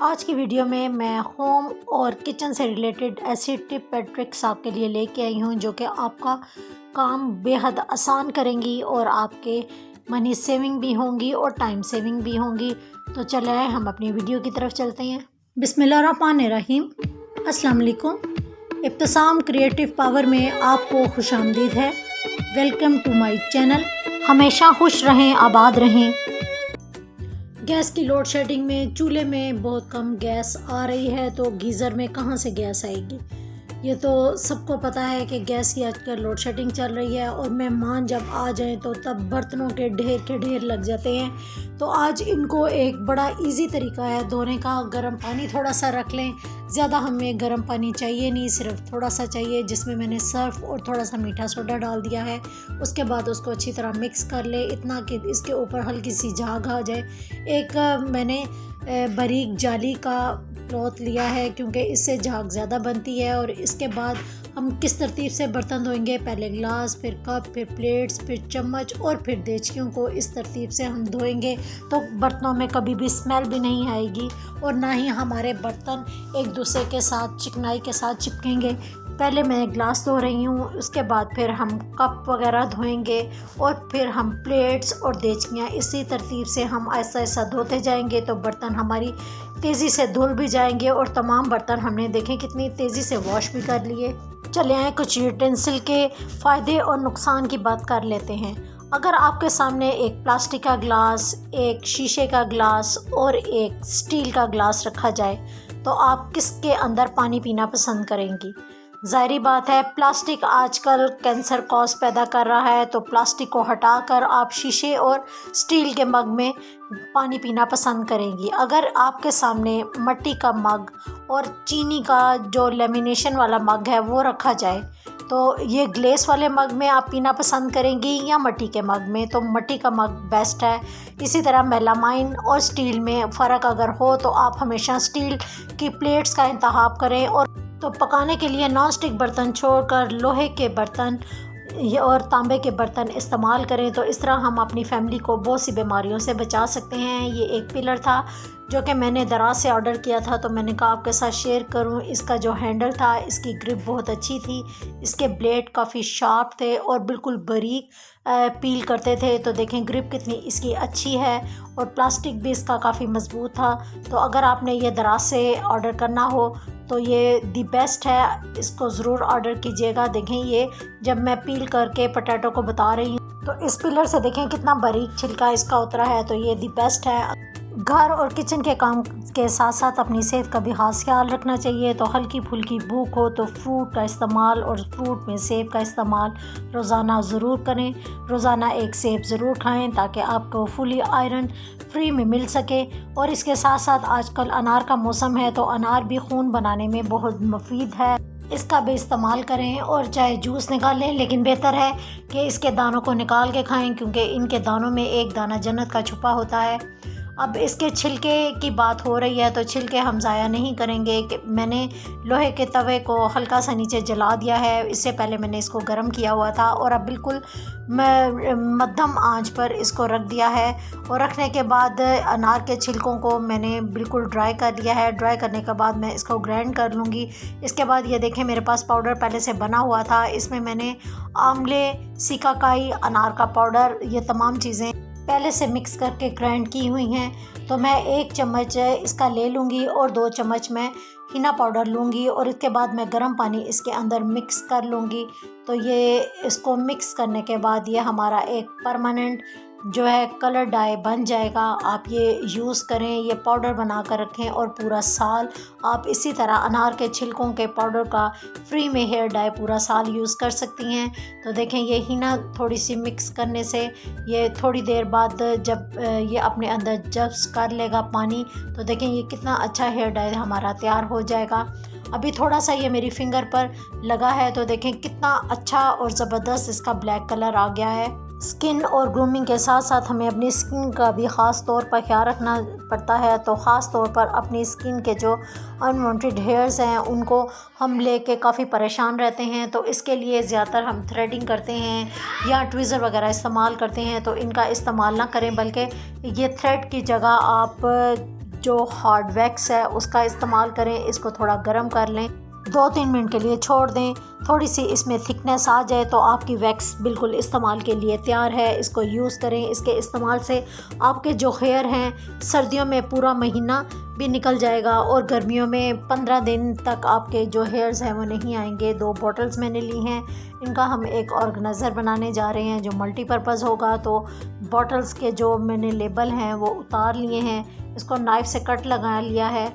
आज की वीडियो में मैं होम और किचन से रिलेटेड ऐसी टिप एंड ट्रिक्स आपके लिए लेके आई हूँ जो कि आपका काम बेहद आसान करेंगी और आपके मनी सेविंग भी होंगी और टाइम सेविंग भी होंगी। तो चले आए हम अपनी वीडियो की तरफ चलते हैं। बिस्मिल्लाहिर्रहमानिर्रहीम। अस्सलाम वालेकुम। इब्तिसाम क्रिएटिव पावर में आपको खुशामदीद है। Welcome to my channel. हमेशा खुश रहें, आबाद रहें। गैस की लोड शेडिंग में चूल्हे में बहुत कम गैस आ रही है, तो गीज़र में कहाँ से गैस आएगी। ये तो सबको पता है कि गैस की आजकल लोड शेडिंग चल रही है और मेहमान जब आ जाएं तो तब बर्तनों के ढेर लग जाते हैं। तो आज इनको एक बड़ा इजी तरीका है धोने का। गर्म पानी थोड़ा सा रख लें, ज़्यादा हमें गर्म पानी चाहिए नहीं, सिर्फ थोड़ा सा चाहिए, जिसमें मैंने सर्फ और थोड़ा सा मीठा सोडा डाल दिया है। उसके बाद उसको अच्छी तरह मिक्स कर ले, इतना कि इसके ऊपर हल्की सी झाग आ जाए। एक मैंने बारीक जाली का क्लॉथ लिया है क्योंकि इससे झाग ज़्यादा बनती है। और इसके बाद हम किस तरतीब से बर्तन धोएंगे, पहले ग्लास, फिर कप, फिर प्लेट्स, फिर चम्मच और फिर देचकियों को इस तरतीब से हम धोएंगे तो बर्तनों में कभी भी स्मेल भी नहीं आएगी और ना ही हमारे बर्तन एक दूसरे के साथ चिकनाई के साथ चिपकेंगे। पहले मैं ग्लास धो रही हूँ, उसके बाद फिर हम कप वगैरह धोएंगे और फिर हम प्लेट्स और देचकियाँ इसी तरतीब से हम ऐसा ऐसा धोते जाएंगे तो बर्तन हमारी तेज़ी से धुल भी जाएंगे और तमाम बर्तन हमने देखें कितनी तेज़ी से वॉश भी कर लिए। चले आए कुछ यूटेंसिल के फ़ायदे और नुकसान की बात कर लेते हैं। अगर आपके सामने एक प्लास्टिक का ग्लास, एक शीशे का ग्लास और एक स्टील का ग्लास रखा जाए तो आप किसके अंदर पानी पीना पसंद करेंगी। ज़ाहिरी बात है, प्लास्टिक आजकल कैंसर कॉज पैदा कर रहा है, तो प्लास्टिक को हटाकर आप शीशे और स्टील के मग में पानी पीना पसंद करेंगी। अगर आपके सामने मिट्टी का मग और चीनी का जो लेमिनेशन वाला मग है वो रखा जाए तो ये ग्लेस वाले मग में आप पीना पसंद करेंगी या मिट्टी के मग में, तो मिट्टी का मग बेस्ट है। इसी तरह मेलामाइन और स्टील में फ़र्क अगर हो तो आप हमेशा स्टील की प्लेट्स का इंतखाब करें। और तो पकाने के लिए नॉन स्टिक बर्तन छोड़कर लोहे के बर्तन और तांबे के बर्तन इस्तेमाल करें, तो इस तरह हम अपनी फैमिली को बहुत सी बीमारियों से बचा सकते हैं। ये एक पिलर था जो कि मैंने दराज से ऑर्डर किया था, तो मैंने कहा आपके साथ शेयर करूं। इसका जो हैंडल था, इसकी ग्रिप बहुत अच्छी थी, इसके ब्लेड काफ़ी शार्प थे और बिल्कुल बारीक पील करते थे। तो देखें ग्रिप कितनी इसकी अच्छी है और प्लास्टिक भी इसका काफ़ी मज़बूत था। तो अगर आपने ये दराज से ऑर्डर करना हो तो ये दी बेस्ट है, इसको ज़रूर ऑर्डर कीजिएगा। देखें ये जब मैं पील करके पोटैटो को बता रही हूँ तो इस पिलर से देखें कितना बारीक छिलका इसका उतरा है, तो ये दी बेस्ट है। घर और किचन के काम के साथ साथ अपनी सेहत का भी खास ख्याल रखना चाहिए। तो हल्की फुल्की भूख हो तो फ्रूट का इस्तेमाल, और फ्रूट में सेब का इस्तेमाल रोज़ाना ज़रूर करें। रोज़ाना एक सेब ज़रूर खाएं ताकि आपको फुली आयरन फ्री में मिल सके। और इसके साथ साथ आजकल अनार का मौसम है, तो अनार भी खून बनाने में बहुत मुफीद है, इसका भी इस्तेमाल करें। और चाहे जूस निकालें, लेकिन बेहतर है कि इसके दानों को निकाल के खाएं क्योंकि इनके दानों में एक दाना जन्नत का छुपा होता है। अब इसके छिलके की बात हो रही है तो छिलके हम ज़ाया नहीं करेंगे। कि मैंने लोहे के तवे को हल्का सा नीचे जला दिया है, इससे पहले मैंने इसको गर्म किया हुआ था और अब बिल्कुल मध्यम आंच पर इसको रख दिया है। और रखने के बाद अनार के छिलकों को मैंने बिल्कुल ड्राई कर लिया है। ड्राई करने के बाद मैं इसको ग्राइंड कर लूँगी। इसके बाद ये देखें मेरे पास पाउडर पहले से बना हुआ था, इसमें मैंने आंवले, सिकाकाई, अनार का पाउडर, ये तमाम चीज़ें पहले से मिक्स करके ग्राइंड की हुई हैं। तो मैं 1 चम्मच इसका ले लूँगी और 2 चम्मच मैं हिना पाउडर लूँगी और इसके बाद मैं गर्म पानी इसके अंदर मिक्स कर लूँगी। तो ये इसको मिक्स करने के बाद ये हमारा एक परमानेंट जो है कलर डाई बन जाएगा। आप ये यूज़ करें, ये पाउडर बना कर रखें और पूरा साल आप इसी तरह अनार के छिलकों के पाउडर का फ्री में हेयर डाई पूरा साल यूज़ कर सकती हैं। तो देखें ये हिना थोड़ी सी मिक्स करने से ये थोड़ी देर बाद जब ये अपने अंदर जब्स कर लेगा पानी, तो देखें ये कितना अच्छा हेयर डाई हमारा तैयार हो जाएगा। अभी थोड़ा सा ये मेरी फिंगर पर लगा है तो देखें कितना अच्छा और ज़बरदस्त इसका ब्लैक कलर आ गया है। स्किन और ग्रूमिंग के साथ साथ हमें अपनी स्किन का भी ख़ास तौर पर ख्याल रखना पड़ता है। तो ख़ास तौर पर अपनी स्किन के जो अनवांटेड हेयर्स हैं उनको हम लेके काफ़ी परेशान रहते हैं, तो इसके लिए ज़्यादातर हम थ्रेडिंग करते हैं या ट्विज़र वगैरह इस्तेमाल करते हैं। तो इनका इस्तेमाल ना करें, बल्कि ये थ्रेड की जगह आप जो हार्ड वैक्स है उसका इस्तेमाल करें। इसको थोड़ा गर्म कर लें, 2-3 मिनट के लिए छोड़ दें। थोड़ी सी इसमें थिकनेस आ जाए तो आपकी वैक्स बिल्कुल इस्तेमाल के लिए तैयार है। इसको यूज़ करें। इसके इस्तेमाल से आपके जो हेयर हैं सर्दियों में पूरा महीना भी निकल जाएगा और गर्मियों में 15 दिन तक आपके जो हेयर्स हैं वो नहीं आएंगे। 2 बॉटल्स मैंने ली हैं, इनका हम एक ऑर्गेनाइज़र बनाने जा रहे हैं जो मल्टीपर्पज़ होगा। तो बॉटल्स के जो मैंने लेबल हैं वो उतार लिए हैं। इसको नाइफ़ से कट लगा लिया है।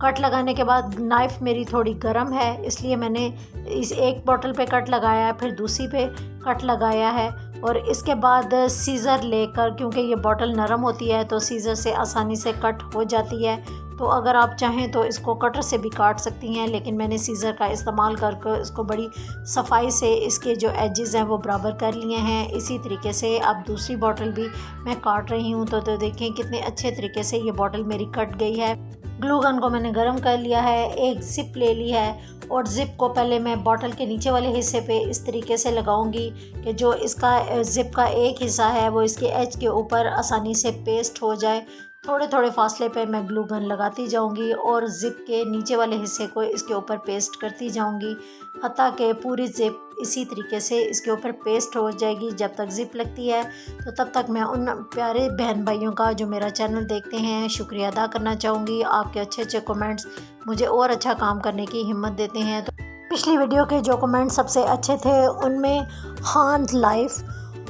कट लगाने के बाद नाइफ़ मेरी थोड़ी गर्म है, इसलिए मैंने इस एक बॉटल पे कट लगाया है, फिर दूसरी पे कट लगाया है। और इसके बाद सीज़र लेकर, क्योंकि ये बॉटल नरम होती है तो सीज़र से आसानी से कट हो जाती है। तो अगर आप चाहें तो इसको कटर से भी काट सकती हैं, लेकिन मैंने सीज़र का इस्तेमाल करके इसको बड़ी सफाई से इसके जो एजेस हैं वो बराबर कर लिए हैं। इसी तरीके से अब दूसरी बॉटल भी मैं काट रही हूँ। तो देखें कितने अच्छे तरीके से ये बॉटल मेरी कट गई है। ग्लू गन को मैंने गर्म कर लिया है, एक ज़िप ले ली है और ज़िप को पहले मैं बॉटल के नीचे वाले हिस्से पे इस तरीके से लगाऊंगी कि जो इसका ज़िप का एक हिस्सा है वो इसके एज के ऊपर आसानी से पेस्ट हो जाए। थोड़े थोड़े फासले पे मैं ग्लू गन लगाती जाऊंगी और ज़िप के नीचे वाले हिस्से को इसके ऊपर पेस्ट करती जाऊंगी, हत्ता कि पूरी ज़िप इसी तरीके से इसके ऊपर पेस्ट हो जाएगी। जब तक ज़िप लगती है तो तब तक मैं उन प्यारे बहन भाइयों का जो मेरा चैनल देखते हैं शुक्रिया अदा करना चाहूँगी। आपके अच्छे अच्छे कमेंट्स मुझे और अच्छा काम करने की हिम्मत देते हैं। तो पिछली वीडियो के जो कमेंट सबसे अच्छे थे उनमें खान लाइफ,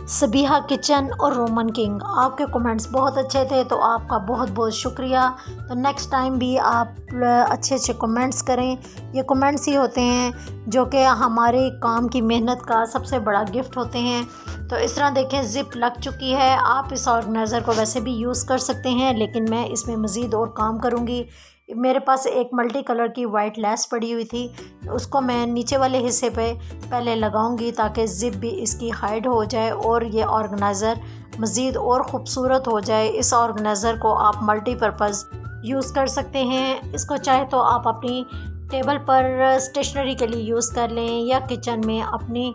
सबिहा किचन और रोमन किंग, आपके कमेंट्स बहुत अच्छे थे, तो आपका बहुत बहुत शुक्रिया। तो नेक्स्ट टाइम भी आप अच्छे अच्छे कमेंट्स करें। ये कमेंट्स ही होते हैं जो कि हमारे काम की मेहनत का सबसे बड़ा गिफ्ट होते हैं। तो इस तरह देखें ज़िप लग चुकी है। आप इस ऑर्गेनाइज़र को वैसे भी यूज़ कर सकते हैं, लेकिन मैं इसमें मज़ीद और काम करूँगी। मेरे पास एक मल्टी कलर की वाइट लेस पड़ी हुई थी, उसको मैं नीचे वाले हिस्से पे पहले लगाऊंगी ताकि ज़िप भी इसकी हाइड हो जाए और ये ऑर्गेनाइज़र मज़ीद और ख़ूबसूरत हो जाए। इस ऑर्गेनाइज़र को आप मल्टीपर्पज़ यूज़ कर सकते हैं। इसको चाहे तो आप अपनी टेबल पर स्टेशनरी के लिए यूज़ कर लें या किचन में अपनी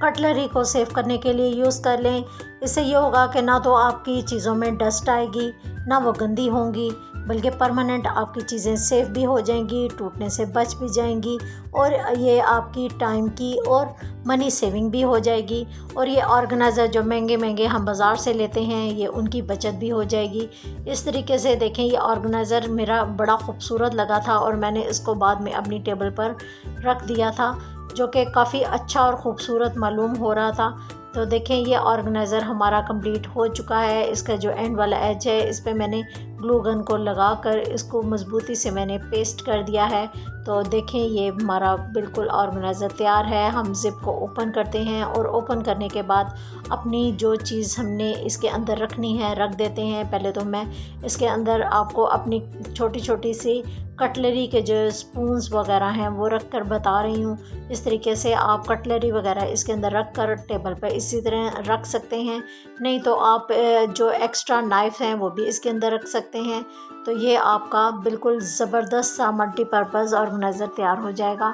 कटलरी को सेव करने के लिए यूज़ कर लें। इससे ये होगा कि ना तो आपकी चीज़ों में डस्ट आएगी, ना वो गंदी होंगी, बल्कि परमानेंट आपकी चीज़ें सेफ भी हो जाएंगी, टूटने से बच भी जाएंगी और ये आपकी टाइम की और मनी सेविंग भी हो जाएगी। और ये ऑर्गेनाइज़र जो महंगे महंगे हम बाज़ार से लेते हैं ये उनकी बचत भी हो जाएगी। इस तरीके से देखें, ये ऑर्गेनाइज़र मेरा बड़ा खूबसूरत लगा था और मैंने इसको बाद में अपनी टेबल पर रख दिया था, जो कि काफ़ी अच्छा और ख़ूबसूरत मालूम हो रहा था। तो देखें, ये ऑर्गेनाइज़र हमारा कंप्लीट हो चुका है। इसका जो एंड वाला एज है इस पे मैंने ग्लू गन को लगाकर इसको मज़बूती से मैंने पेस्ट कर दिया है। तो देखें, ये हमारा बिल्कुल ऑर्गेनाइज़र तैयार है। हम ज़िप को ओपन करते हैं और ओपन करने के बाद अपनी जो चीज़ हमने इसके अंदर रखनी है रख देते हैं। पहले तो मैं इसके अंदर आपको अपनी छोटी छोटी सी कटलरी के जो स्पून्स वगैरह हैं वो रख कर बता रही हूँ। इस तरीके से आप कटलरी वगैरह इसके अंदर रख कर टेबल पर इसी तरह रख सकते हैं। नहीं तो आप जो एक्स्ट्रा नाइफ़ हैं वो भी इसके अंदर रख सकते हैं। तो ये आपका बिल्कुल ज़बरदस्त सा मल्टीपर्पज़ ऑर्गेनाइज़र तैयार हो जाएगा।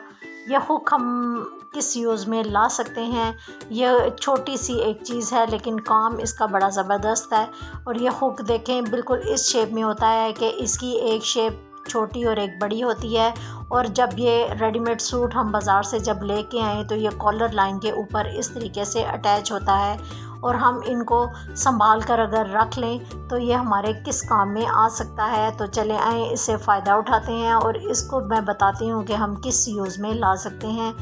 यह हुक हम किस यूज़ में ला सकते हैं, यह छोटी सी एक चीज़ है लेकिन काम इसका बड़ा ज़बरदस्त है। और यह हुक देखें बिल्कुल इस शेप में होता है कि इसकी एक शेप छोटी और एक बड़ी होती है। और जब ये रेडीमेड सूट हम बाज़ार से जब लेके आए तो ये कॉलर लाइन के ऊपर इस तरीके से अटैच होता है और हम इनको संभाल कर अगर रख लें तो ये हमारे किस काम में आ सकता है। तो चले आए इससे फ़ायदा उठाते हैं और इसको मैं बताती हूँ कि हम किस यूज़ में ला सकते हैं।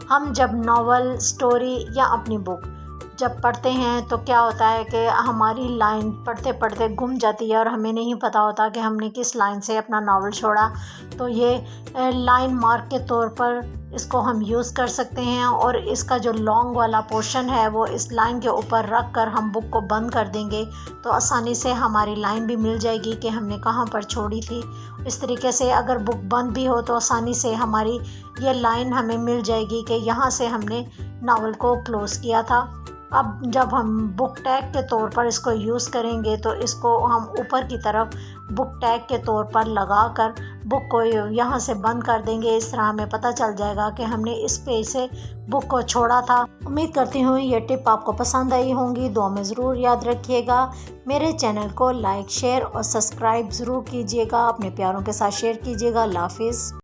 हम जब नावल, स्टोरी या अपनी बुक जब पढ़ते हैं तो क्या होता है कि हमारी लाइन पढ़ते पढ़ते गुम जाती है और हमें नहीं पता होता कि हमने किस लाइन से अपना नावल छोड़ा। तो ये लाइन मार्क के तौर पर इसको हम यूज़ कर सकते हैं और इसका जो लॉन्ग वाला पोर्शन है वो इस लाइन के ऊपर रख कर हम बुक को बंद कर देंगे तो आसानी से हमारी लाइन भी मिल जाएगी कि हमने कहाँ पर छोड़ी थी। इस तरीके से अगर बुक बंद भी हो तो आसानी से हमारी ये लाइन हमें मिल जाएगी कि यहाँ से हमने नावल को क्लोज़ किया था। अब जब हम बुक टैग के तौर पर इसको यूज़ करेंगे तो इसको हम ऊपर की तरफ बुक टैग के तौर पर लगा कर बुक को यहाँ से बंद कर देंगे। इस तरह हमें पता चल जाएगा कि हमने इस पेज से बुक को छोड़ा था। उम्मीद करती हूँ ये टिप आपको पसंद आई होंगी। दुआ में ज़रूर याद रखिएगा। मेरे चैनल को लाइक शेयर और सब्सक्राइब ज़रूर कीजिएगा। अपने प्यारों के साथ शेयर कीजिएगा। अल्लाह हाफिज़।